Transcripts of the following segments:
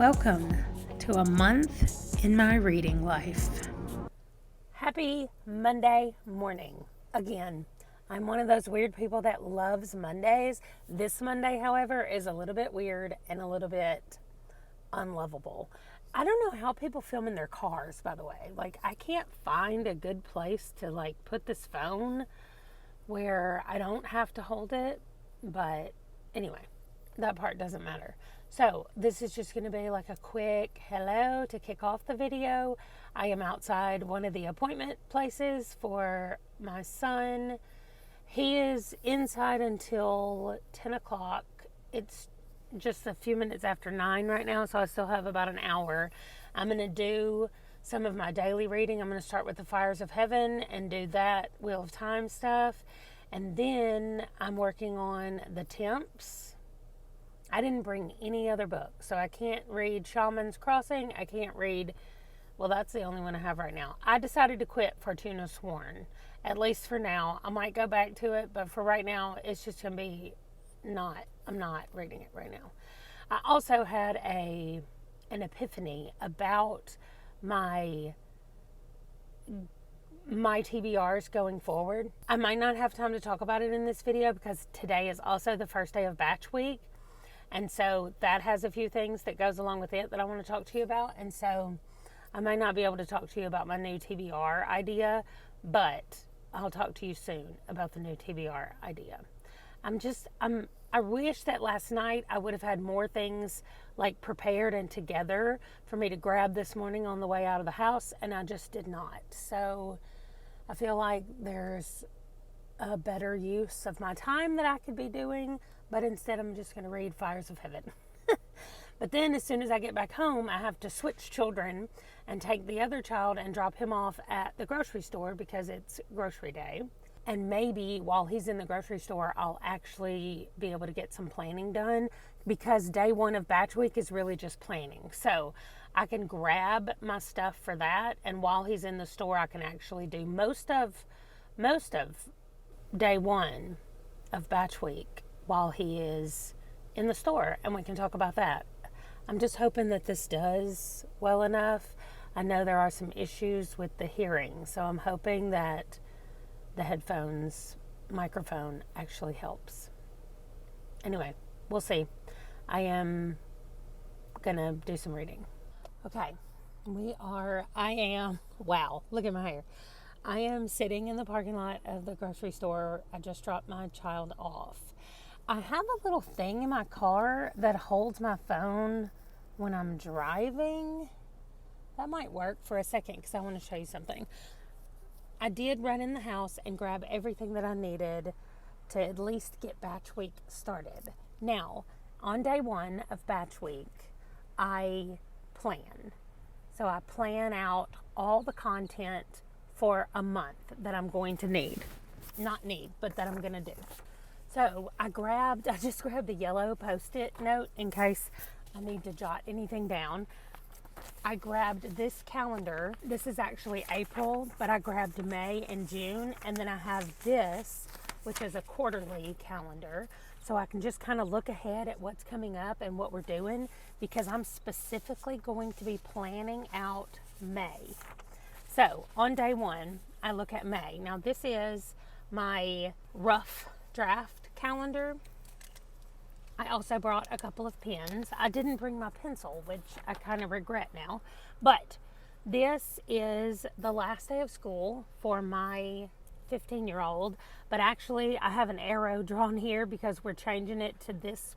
Welcome to a month in my reading life. Happy Monday morning. Again, I'm one of those weird people that loves Mondays. This Monday, however, is a little bit weird and a little bit unlovable. I don't know how people film in their cars, by the way. I can't find a good place to put this phone where I don't have to hold it. But anyway, that part doesn't matter. So this is just going to be like a quick hello to kick off the video. I am outside one of the appointment places for my son. He is inside until 10 o'clock. It's just a few minutes after 9 right now, so I still have about an hour. I'm going to do some of my daily reading. I'm going to start with the Fires of Heaven and do that Wheel of Time stuff. And then I'm working on the Temps. I didn't bring any other book, so I can't read Shaman's Crossing. I can't read, well, that's the only one I have right now. I decided to quit Fortuna Sworn, at least for now. I might go back to it, but for right now, it's just going to be I'm not reading it right now. I also had an epiphany about my TBRs going forward. I might not have time to talk about it in this video because today is also the first day of batch week. And so that has a few things that goes along with it that I want to talk to you about. And so I may not be able to talk to you about my new TBR idea, but I'll talk to you soon about the new TBR idea. I wish that last night I would have had more things prepared and together for me to grab this morning on the way out of the house, and I just did not. So I feel like there's a better use of my time that I could be doing, but instead I'm just going to read Fires of Heaven. But then as soon as I get back home, I have to switch children and take the other child and drop him off at the grocery store because it's grocery day. And maybe while he's in the grocery store, I'll actually be able to get some planning done because day one of batch week is really just planning. So I can grab my stuff for that. And while he's in the store, I can actually do most of day one of batch week while he is in the store. And we can talk about that. I'm just hoping that this does well enough. I know there are some issues with the hearing. So I'm hoping that the headphones microphone actually helps. Anyway, we'll see. I am gonna do some reading. Okay, wow, look at my hair. I am sitting in the parking lot of the grocery store. I just dropped my child off. I have a little thing in my car that holds my phone when I'm driving. That might work for a second because I want to show you something. I did run in the house and grab everything that I needed to at least get batch week started. Now, on day one of batch week, I plan. So I plan out all the content for a month that I'm going to need. Not need, but that I'm going to do. So I just grabbed the yellow Post-it note in case I need to jot anything down. I grabbed this calendar. This is actually April, but I grabbed May and June. And then I have this, which is a quarterly calendar. So I can just kind of look ahead at what's coming up and what we're doing because I'm specifically going to be planning out May. So on day one, I look at May. Now this is my rough draft calendar. I also brought a couple of pens. I didn't bring my pencil, which I kind of regret now. But this is the last day of school for my 15-year-old. But actually, I have an arrow drawn here because we're changing it to this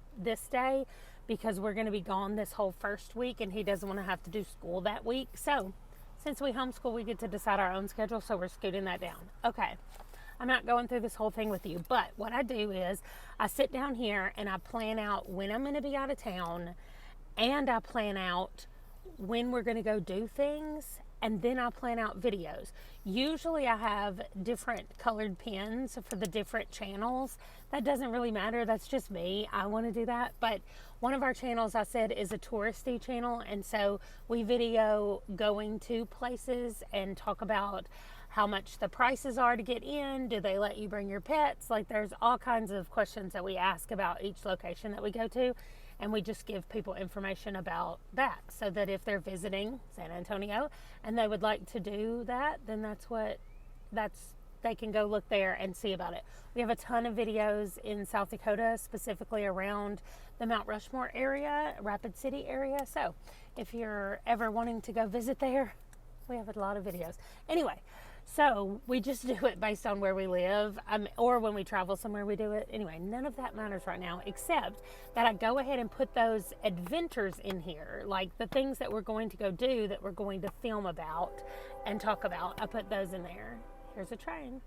day because we're going to be gone this whole first week and he doesn't want to have to do school that week. So since we homeschool, we get to decide our own schedule, so we're scooting that down. Okay. I'm not going through this whole thing with you, but what I do is I sit down here and I plan out when I'm going to be out of town and I plan out when we're going to go do things and then I plan out videos. Usually I have different colored pens for the different channels. That doesn't really matter. That's just me. I want to do that. But one of our channels, I said, is a touristy channel. And so we video going to places and talk about how much the prices are to get in. Do they let you bring your pets? There's all kinds of questions that we ask about each location that we go to. and we just give people information about that, so that if they're visiting San Antonio and they would like to do that, then they can go look there and see about it. We have a ton of videos in South Dakota, specifically around the Mount Rushmore area, Rapid City area. So if you're ever wanting to go visit there, we have a lot of videos. Anyway, so we just do it based on where we live, or when we travel somewhere, we do it. Anyway, none of that matters right now, except that I go ahead and put those adventures in here, like the things that we're going to go do, that we're going to film about and talk about. I put those in there. Here's a train.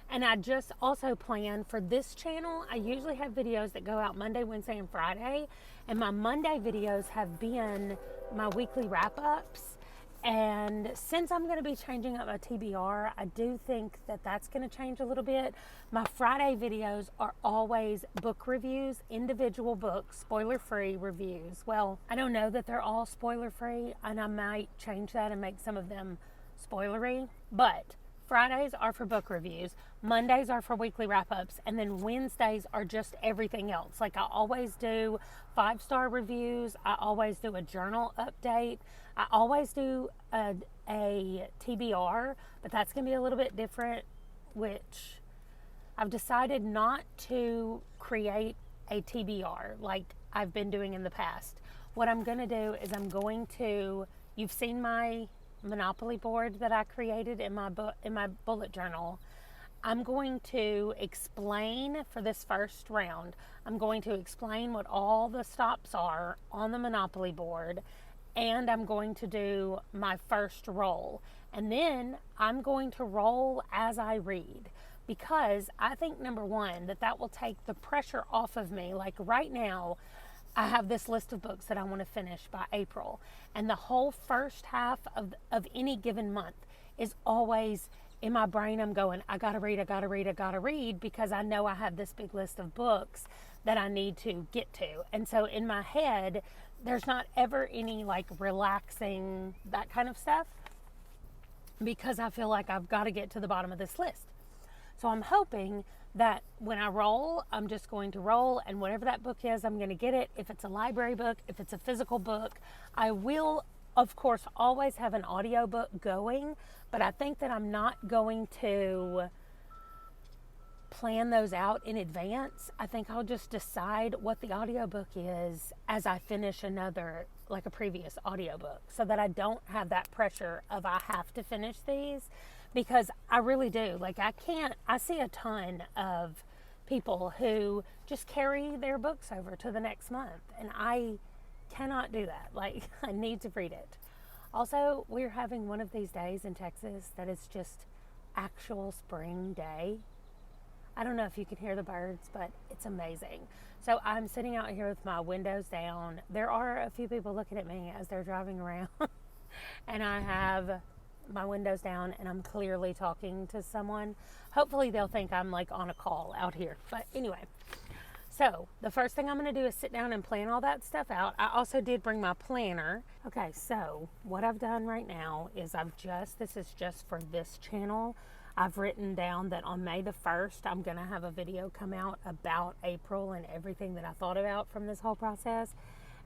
And I just also plan for this channel, I usually have videos that go out Monday, Wednesday, and Friday. And my Monday videos have been my weekly wrap-ups. And since I'm going to be changing up my TBR, I do think that that's going to change a little bit. My Friday videos are always book reviews, individual books, spoiler-free reviews. Well, I don't know that they're all spoiler-free, and I might change that and make some of them spoilery. But Fridays are for book reviews, Mondays are for weekly wrap-ups, and then Wednesdays are just everything else. Like, I always do 5-star reviews, I always do a journal update, I always do a TBR, but that's going to be a little bit different, which I've decided not to create a TBR like I've been doing in the past. What I'm going to do is you've seen my Monopoly board that I created in my bullet journal. I'm going to explain for this first round, I'm going to explain what all the stops are on the Monopoly board, and I'm going to do my first roll. And then I'm going to roll as I read, because I think, number one, that will take the pressure off of me. Like right now, I have this list of books that I want to finish by April. And the whole first half of any given month is always in my brain. I'm going, I gotta read, because I know I have this big list of books that I need to get to. And so in my head, there's not ever any like relaxing, that kind of stuff, because I feel like I've got to get to the bottom of this list. So I'm hoping that when I roll, I'm just going to roll, and whatever that book is, I'm going to get it. If it's a library book, if it's a physical book, I will, of course, always have an audiobook going, but I think that I'm not going to plan those out in advance. I think I'll just decide what the audiobook is as I finish another, like a previous audiobook, so that I don't have that pressure of I have to finish these. Because I really do. Like, I see a ton of people who just carry their books over to the next month, and I cannot do that. Like, I need to read it. Also, we're having one of these days in Texas that is just actual spring day. I don't know if you can hear the birds, but it's amazing. So I'm sitting out here with my windows down. There are a few people looking at me as they're driving around, and I have my windows down, and I'm clearly talking to someone. Hopefully they'll think I'm like on a call out here. But anyway, so the first thing I'm going to do is sit down and plan all that stuff out. I also did bring my planner. Okay, so what I've done right now is this is just for this channel. I've written down that on May the 1st, I'm going to have a video come out about April and everything that I thought about from this whole process.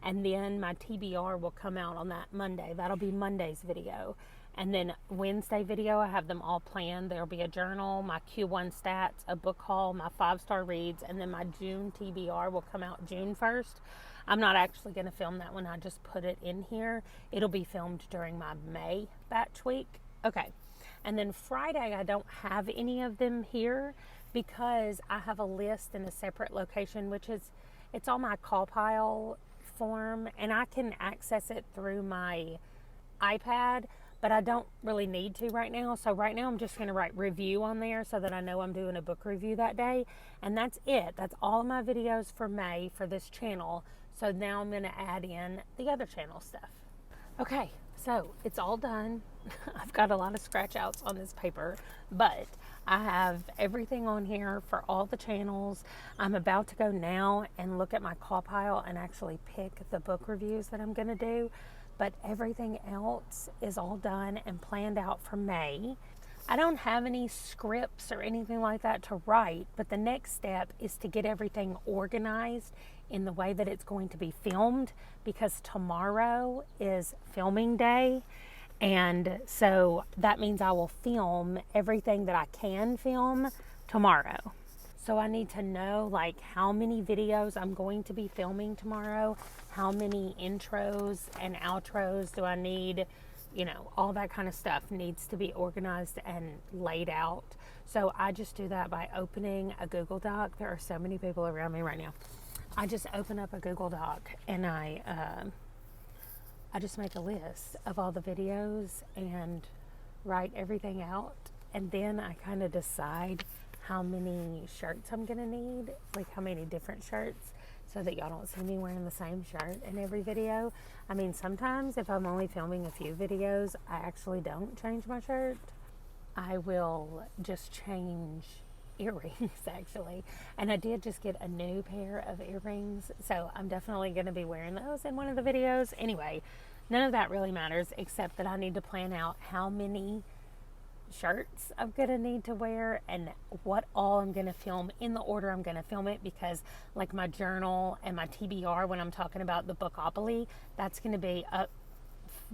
And then my TBR will come out on that Monday. That'll be Monday's video. And then Wednesday video, I have them all planned. There'll be a journal, my Q1 stats, a book haul, my 5-star reads, and then my June TBR will come out June 1st. I'm not actually going to film that one. I just put it in here. It'll be filmed during my May batch week. Okay. And then Friday, I don't have any of them here because I have a list in a separate location, it's on my call pile form, and I can access it through my iPad, but I don't really need to right now. So right now I'm just going to write review on there so that I know I'm doing a book review that day. And that's it. That's all my videos for May for this channel. So now I'm going to add in the other channel stuff. Okay, so it's all done. I've got a lot of scratch outs on this paper, but I have everything on here for all the channels. I'm about to go now and look at my call pile and actually pick the book reviews that I'm going to do. But everything else is all done and planned out for May. I don't have any scripts or anything like that to write, but the next step is to get everything organized in the way that it's going to be filmed, because tomorrow is filming day. And so that means I will film everything that I can film tomorrow. So I need to know like how many videos I'm going to be filming tomorrow, how many intros and outros do I need, all that kind of stuff needs to be organized and laid out. So I just do that by opening a Google Doc. There are so many people around me right now. I just open up a Google Doc and I just make a list of all the videos and write everything out. And then I kind of decide how many shirts I'm going to need, like how many different shirts, so that y'all don't see me wearing the same shirt in every video. I mean, sometimes if I'm only filming a few videos, I actually don't change my shirt. I will just change earrings actually. And I did just get a new pair of earrings, so I'm definitely going to be wearing those in one of the videos. Anyway, none of that really matters except that I need to plan out how many shirts I'm gonna need to wear and what all I'm gonna film in the order I'm gonna film it, because like my journal and my TBR, when I'm talking about the Bookopoly, that's gonna be up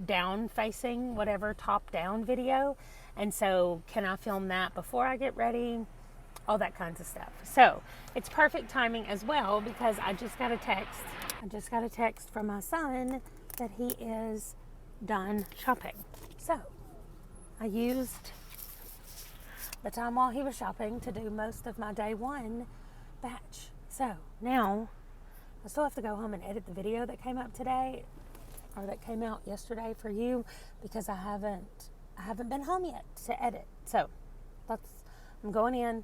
down facing, whatever, top down video. And so can I film that before I get ready? All that kinds of stuff. So it's perfect timing as well, because I just got a text from my son that he is done shopping. So I used the time while he was shopping to do most of my day one batch. So now I still have to go home and edit the video that came up today, or that came out yesterday for you, because I haven't been home yet to edit. So I'm going in,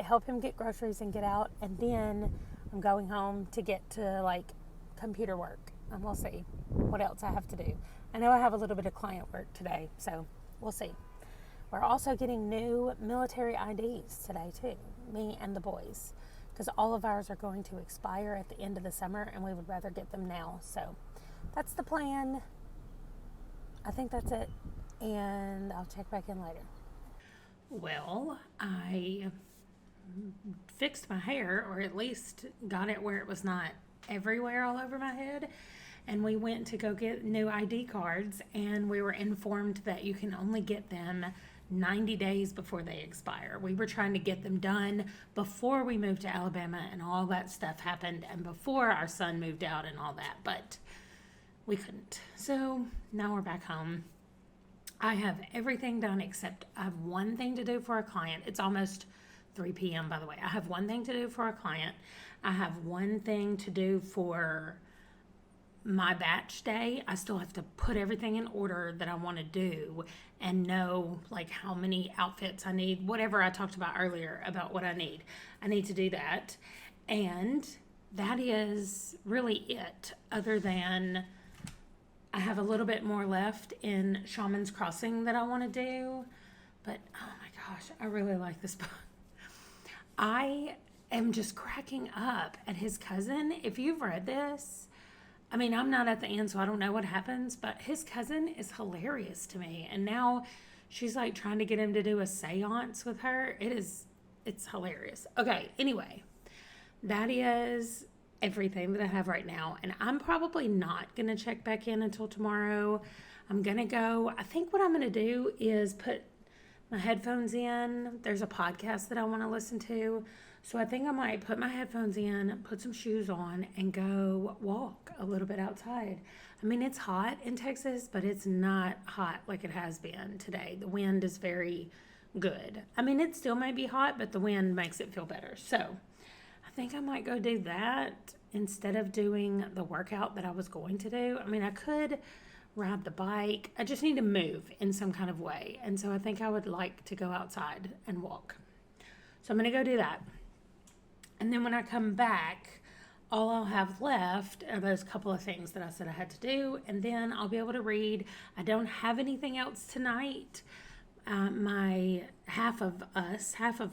help him get groceries and get out, and then I'm going home to get to like computer work, and we'll see what else I have to do. I know I have a little bit of client work today, so we'll see. We're also getting new military IDs today too, me and the boys, because all of ours are going to expire at the end of the summer and we would rather get them now. So that's the plan. I think that's it, and I'll check back in later. Well, I fixed my hair, or at least got it where it was not everywhere all over my head. And we went to go get new ID cards, and we were informed that you can only get them 90 days before they expire. We were trying to get them done before we moved to Alabama and all that stuff happened, and before our son moved out and all that, but we couldn't. So now we're back home. I have everything done except I have one thing to do for a client. It's almost 3 p.m. by the way. I have one thing to do for a client. I have one thing to do for my batch day. I still have to put everything in order that I want to do and know like how many outfits I need, whatever I talked about earlier about what I need. I need to do that. And that is really it, other than I have a little bit more left in Shaman's Crossing that I want to do. But oh my gosh, I really like this book. I am just cracking up at his cousin. If you've read this, I mean, I'm not at the end, so I don't know what happens, but his cousin is hilarious to me. And now she's like trying to get him to do a seance with her. It's hilarious. Okay, anyway, that is everything that I have right now. And I'm probably not going to check back in until tomorrow. I'm going to go, I think what I'm going to do is put my headphones in. There's a podcast that I want to listen to. So I think I might put my headphones in, put some shoes on, and go walk a little bit outside. I mean, it's hot in Texas, but it's not hot like it has been today. The wind is very good. I mean, it still may be hot, but the wind makes it feel better. So I think I might go do that instead of doing the workout that I was going to do. I mean, I could ride the bike. I just need to move in some kind of way. And so I think I would like to go outside and walk. So I'm going to go do that. And then when I come back, all I'll have left are those couple of things that I said I had to do, and then I'll be able to read. I don't have anything else tonight. My half of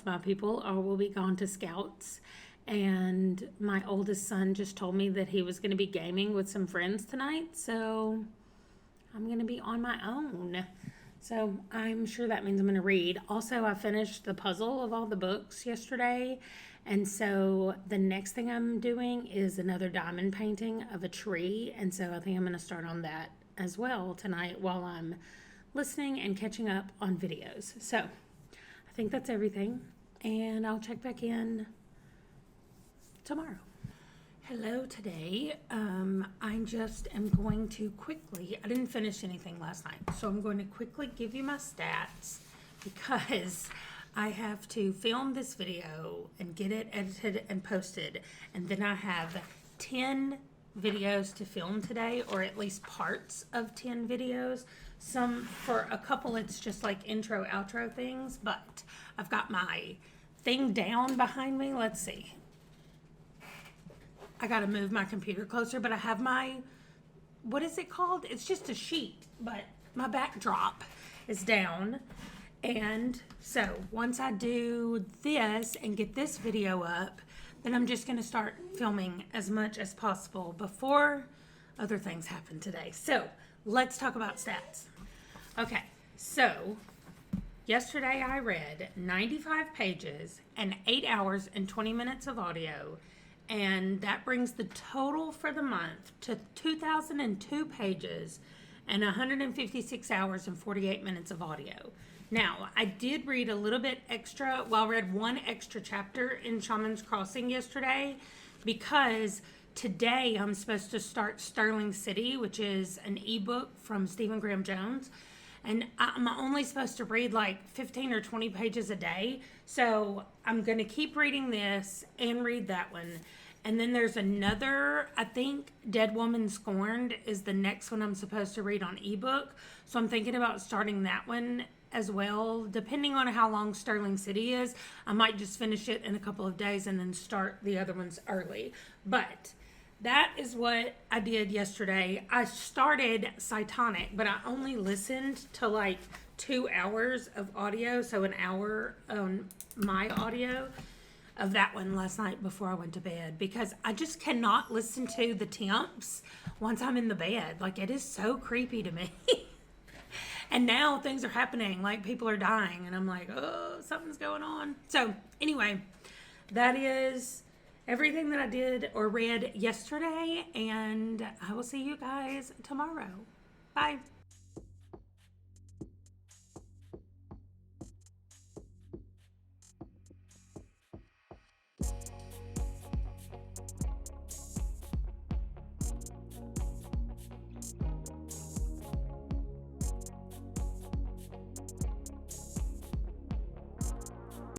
my people will be gone to Scouts, and my oldest son just told me that he was going to be gaming with some friends tonight, so I'm going to be on my own. So I'm sure that means I'm going to read. Also, I finished the puzzle of all the books yesterday. And so the next thing I'm doing is another diamond painting of a tree. And so I think I'm going to start on that as well tonight while I'm listening and catching up on videos. So I think that's everything. And I'll check back in tomorrow. Hello today. I just am going to quickly, I didn't finish anything last night, so I'm going to quickly give you my stats because I have to film this video and get it edited and posted, and then I have 10 videos to film today, or at least parts of 10 videos. Some, for a couple, it's just like intro, outro things, but I've got my thing down behind me. Let's see. I got to move my computer closer, but I have my, what is it called? It's just a sheet, but my backdrop is down. And so once I do this and get this video up, then I'm just going to start filming as much as possible before other things happen today. So let's talk about stats. Okay, so yesterday I read 95 pages and 8 hours and 20 minutes of audio. And that brings the total for the month to 2,002 pages and 156 hours and 48 minutes of audio. Now, I did read a little bit extra, well, I read one extra chapter in Shaman's Crossing yesterday because today I'm supposed to start Sterling City, which is an ebook from Stephen Graham Jones. And I'm only supposed to read like 15 or 20 pages a day. So I'm going to keep reading this and read that one. And then there's another, I think Dead Woman Scorned is the next one I'm supposed to read on ebook. So I'm thinking about starting that one as well. Depending on how long Sterling City is, I might just finish it in a couple of days and then start the other ones early. But that is what I did yesterday. I started Cytonic, but I only listened to like 2 hours of audio, so an hour on my audio of that one last night before I went to bed because I just cannot listen to the temps once I'm in the bed. Like, it is so creepy to me. And now things are happening, like people are dying, and I'm like, oh, something's going on. So anyway, that is everything that I did or read yesterday, and I will see you guys tomorrow. Bye.